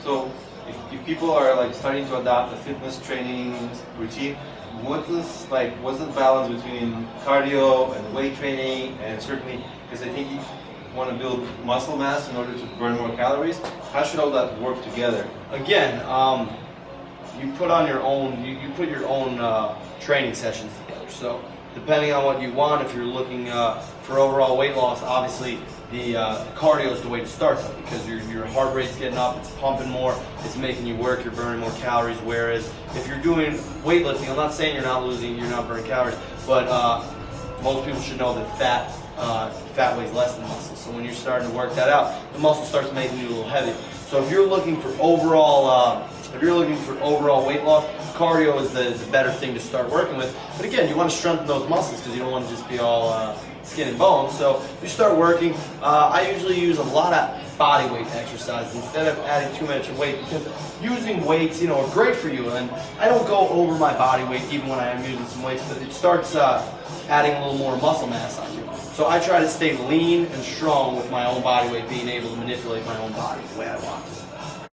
So if people are like starting to adopt a fitness training routine, what's the balance between cardio and weight training, and certainly because I think you want to build muscle mass in order to burn more calories. How should all that work together? Again, you put on your own. You put your own training sessions together. So depending on what you want, if you're looking for overall weight loss, obviously the cardio is the way to start though, because your heart rate's getting up, it's pumping more, it's making you work, you're burning more calories. Whereas if you're doing weightlifting, I'm not saying you're not burning calories, but most people should know that fat weighs less than muscle. So when you're starting to work that out, the muscle starts making you a little heavy. So if you're looking for overall weight loss, cardio is the better thing to start working with. But again, you want to strengthen those muscles because you don't want to just be all skin and bones. So you start working. I usually use a lot of body weight exercises instead of adding too much weight, because using weights, are great for you. And I don't go over my body weight even when I am using some weights, but it starts adding a little more muscle mass on you. So I try to stay lean and strong with my own body weight, being able to manipulate my own body the way I want.